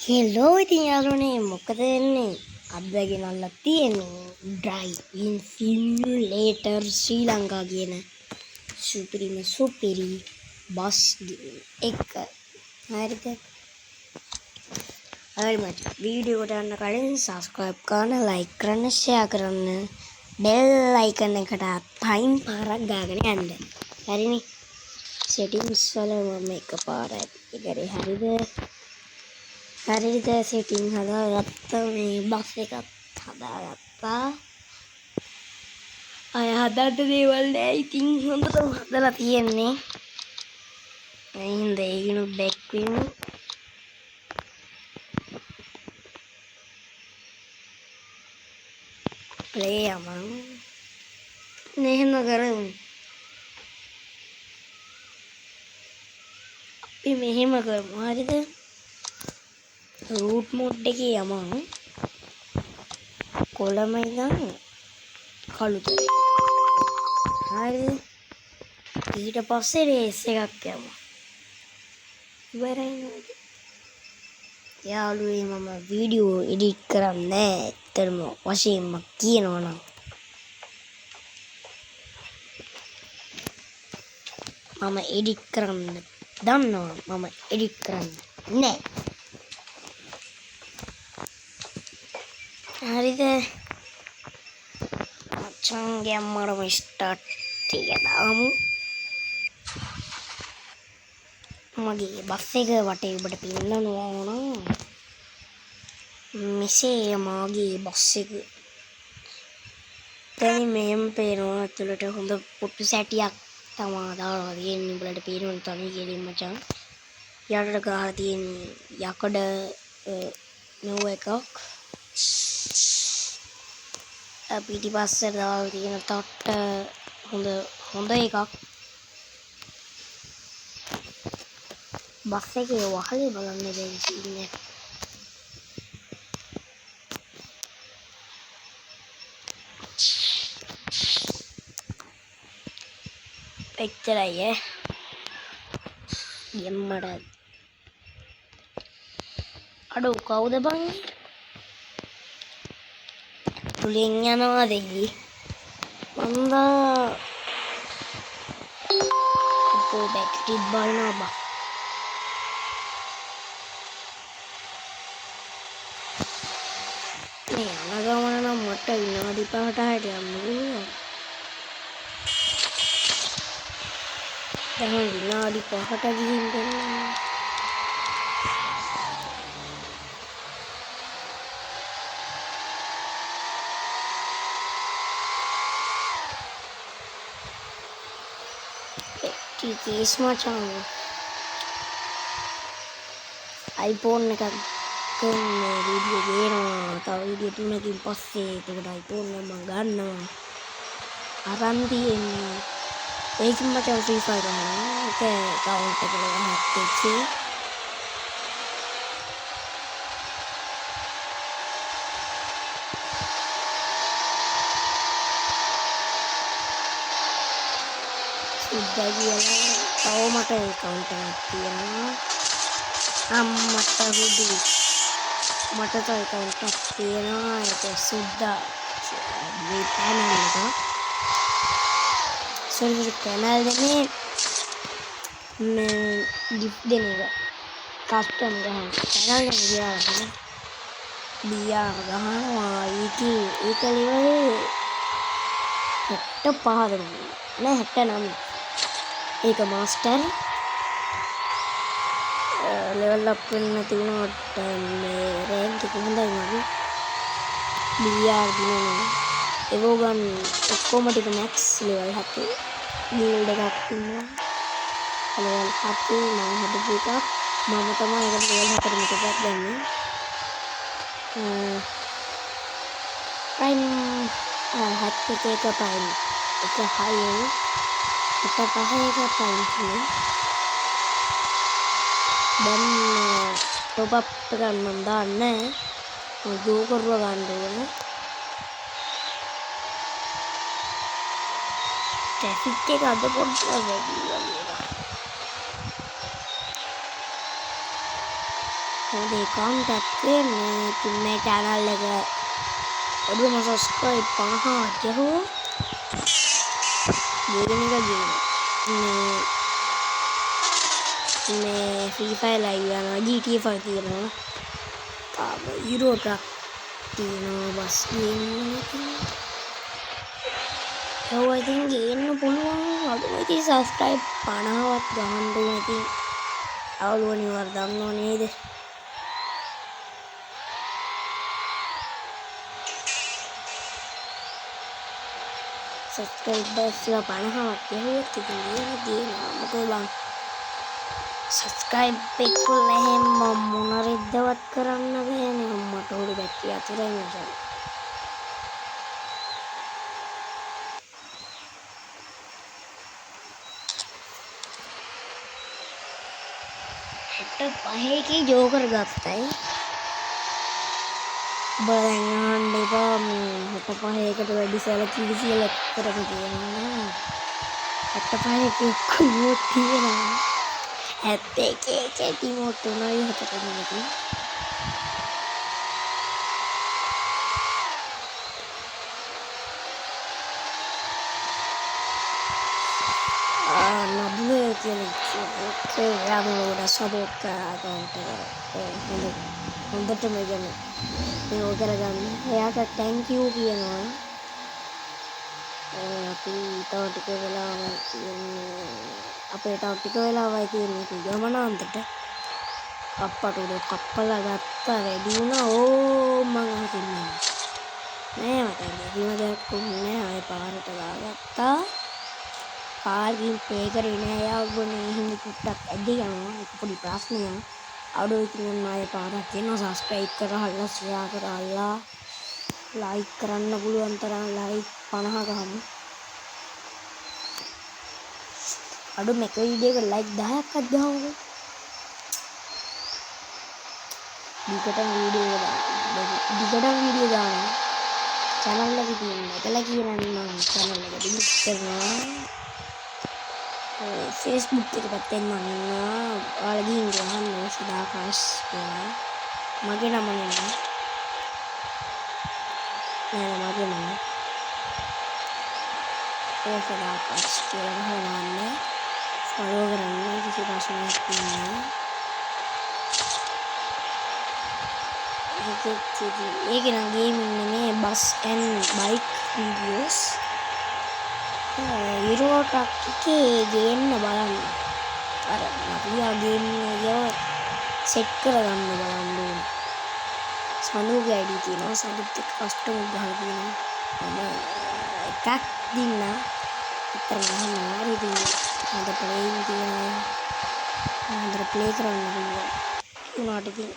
Hello ඉතින් යාළුවනේ මොකද වෙන්නේ අද ගෙනල්ලා තියෙන්නේ ඩ්‍රයිවින් සිමියුලේටර් ශ්‍රී ලංකා කියන සුපිරි බස් එක හරිද හරි මචං වීඩියෝ එකට යන්න කලින් subscribe කරන්න like කරන්න share කරන්න bell icon එකට පයින් පාරක් ගාගෙන යන්න හරිනේ settings වල මම එකපාරයි කරේ හරිද setting හදාගත්තා මේ බස් එකත් හදාගත්තා අය හදන්න දේවල් නෑ ඉතින් හොඳටම හදලා තියෙන්නේ මේ හින්දා ඒකිනු බැක් වෙමු play යමු මෙහෙම කරමු අපි මෙහෙම කරමු හරිද root mode එකේ යමු කොළම ඉඳන් කළුතරේ හරිද ඊට පස්සේ රේස් එකක් යමු ඉවරයි නේද යාළුවෝ මම වීඩියෝ එඩිට් කරන්නේ ඇත්තටම වශයෙන්ම කියනවා නම් මම එඩිට් කරන්න දන්නවා මම එඩිට් කරන්න නෑ හරිද මචංගේ අම්මරම ස්ටාර්ට් එක දාමු මගේ බස් එක වටේ ඔබට පෙන්නන්න ඕන මෙසේ මාගේ බස් එක දැන් මෙහෙම පේනවා ඇතුළට හොඳ පොට්ටු සැටියක් තමා දාලා තියෙන්නේ උඹලට පේනවනේ තනි කෙලින් මචං යටට ගහලා තියෙන්නේ යකඩ නෝ එකක් පිටිපස්සට දාලා තියෙන තට්ට හොඳ එකක් බස් එකේ වහලේ බලන්න බැරි සීන් එක එච්චරයි ගෙම්මට අඩෝ කවුද බං තුලින් යනවා දෙයි මන්දා අපෝ බැටරි බලනවා බං මේ යන ගමන නම් මට විනාඩි 5ට 6ට යන්න පුළුවන් දැන් විනාඩි 5ට ගිහින් දෙන්න keys macam iPhone එකක් ගන්න වීඩියෝ ගේනවා තව වීඩියෝ 3කින් පස්සේ ඒකට iPhone එක මම ගන්නවා අරන් තියෙන්නේ ඒකම මචං free fire ගන්නවා ඒක account එකට ගහත් එක්කේ උදා කියලා තව මට account එකක් තියෙනවා අම්මට හුදු මට තව account එකක් තියෙනවා ඒක සුද්දා මේ channel එක සොරි channel එකේ මේ gift දෙන එක custom ගහන channel එක ගියාම බියා ගහනවා ඒක level 75 නෑ 69 ඒක මාස්ටර් ලෙවල් අප් වෙන්න තිබුණාට මේ රෑන්ක් එක හොඳයි මගේ බිආර් දිනනවා ඒකෝ ගන්න ඔක්කොම ටික මැක්ස් ලෙවල් 7 ගිල්ඩ් එකක් තියෙනවා ලෙවල් 7 මම හදපු එකක් මම තමයි ඒක ලෙවල් 4 මෙතනක් ගන්නේ ප්‍රයිම් හැත් එක ප්‍රයිම් එක හයි kita pakai apa ini dan coba tekan mendana go කරව ගන්න ඕන ට්‍රැෆික් එක අද පොඩ්ඩක් වැඩි වගේ මේ කවුන්ට් එකේ මේ channel එක ඔළුවම subscribe 50ක් ගහුවා. මේ Free Fire live යනවා, GTA 5 තියෙනවා. තාම Euro Truck තියෙනවා, බස් ගේන්න ඉතින් ගේන්න පුළුවන්. අඩුම ඉතින් subscribe 50ක් ගහන්න ඕනේ. ඉතින් අවුලුවනේ වර්ධන්න නේද? subscribers 50ක් ගහුවොත් ඉතින් ගේනවා. මොකද බං subscribe එක්කල එහෙම මොන රෙද්දවත් කරන්න බෑනේ. අම්මට උඩ බැටරි අතරයි මචං. හෙට 5කේ ජෝකර් ගත්තයි. බලන්න යන්න එපා. මේ හෙට 5කට වැඩි සැලකිලි කියලා කරගෙන තියෙනවා. හෙට 5කේ කුමෝ තියෙනවා. 71 ටිමෝ තුනයි හතරයි. නබුලේ කියලා රාමලෝඩ සපෝට් කරාට හොඳටම ගන්න මේක කරගන්න. එයාට thank you කියනවා. අපි තව ටික වෙලාවක් අපේ තව ටික වෙලාවයි තියෙන්නේ ගමනාන්තට. අප්පට උඩ කප්පලා ගත්තා වැඩි වුණා. ඕ මං හිතන්නේ නෑ මට කිසිම දෙයක් වුණේ නෑ. ආයෙ පාරට දාගත්තා. පාර්කින් පේ කරේ නෑ. යාළුවනේ හිමි පුට්ටක් ඇද්දි යනවා. ඒක පොඩි ප්‍රශ්නයක්. අඩෝ ඉතින් ආයෙ පාරක් දෙනවා. subscribe කරලා share කරලා like කරන්න පුළුවන් තරම් like 50 ගහමු. අඩෝ මේක වීඩියෝ එක like 10ක්වත් ගහමු. දිගටම වීඩියෝ දාන්න channel එකේ තියෙන එකල කියනනම් channel එක delete කරනවා. Facebook එක පැත්තෙන් මම ඉන්නවා. ඔයාලා ගිහින් ගහන්න සදාකාශ කියලා. මගේ නම නෙමෙයි. නෑ මගේ නම. ඒ සදාකාශ කියලා ගහන්න. follow කරන්න කිසි ප්‍රශ්නයක් නෑ. ඒක නම් ගේමින් නෙමෙයි bus and bike videos. Euro Truck එකේ ගේන්න බලන්න. අර මගේ ගේම් එක සෙට් කරගන්න බලන්න ඕනේ. සඳුගේ ID තියෙනවා. සඳුත් එක්ක කස්ටම් ගහලා තියෙනවා. මම එකක් දින්න විතර ගහනවා. ඉතින් හොඳ ප්ලේයින් තියෙනවා. හොඳට ප්ලේ කරන්න පුළුවන්. උනාට ඉතින්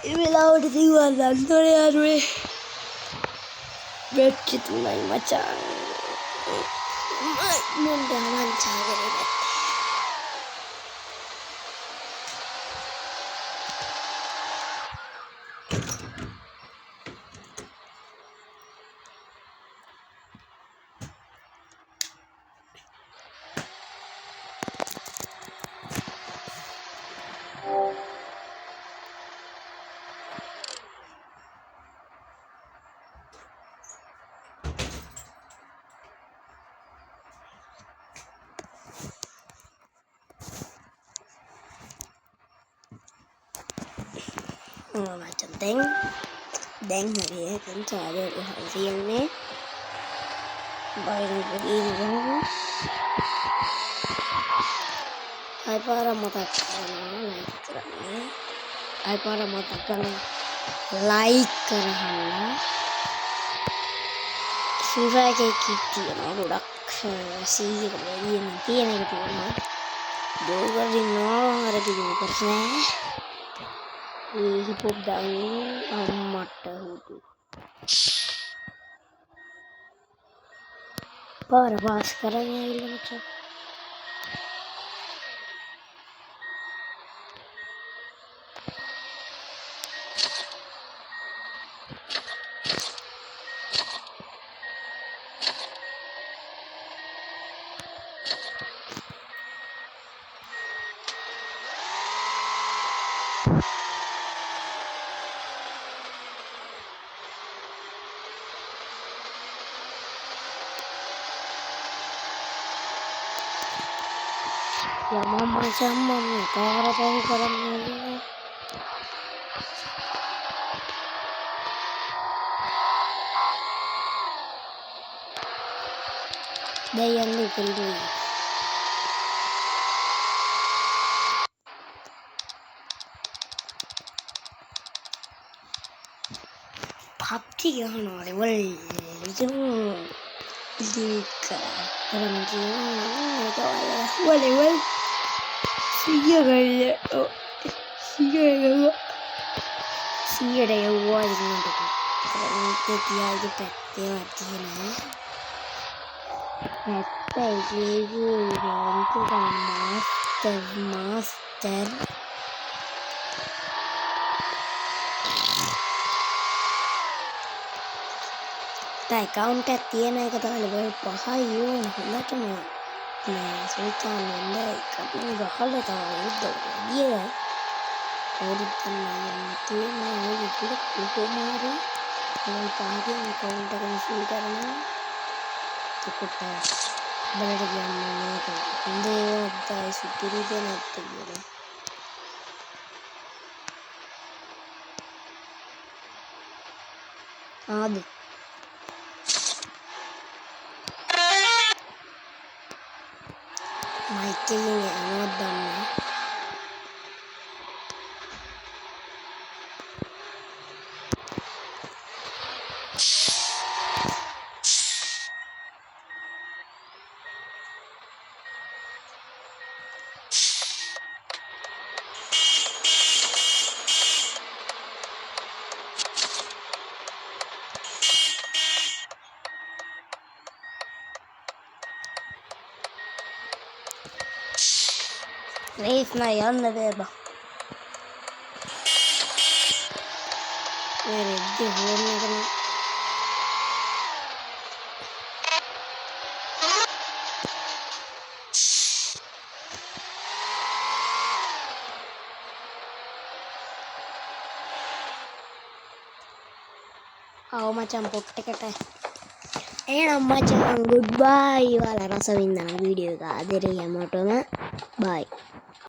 ඒ වෙලාවට තියුවා දන්නෝනේ යාළුවේ. බැට්ටි තුනයි මචං. මම දැන් චාර්ජර් එක macam deng hari ya kan cara hasilnya baru begini. Hai para mata karena like karena Free kayak gitu ya udah sih kemudian nanti yang itu mah juga di nol ada di persen. Hip hop dangdut amat dahulu. Parah sekarang ya ini macam. Lama macam mana cara tahu barangnya? Dayan lu kali. PUBG yang level itu jika orang itu level siapa yang buat itu kalau itu dia itu pete matinya pete itu master tai counter tiene que darle ver paja y uno no como me suelta no capaz de bajarle todo bien ahorita no tiene algo que comer el paja y counter con su carne tu copa bener yang mana tu dewa dai supiri de na tegure adu Michael yang ada Reif na yan na beba. Ready home na kami. Ako macam potte kata. Macam goodbye wala rasa winda video ka adere yamoto na.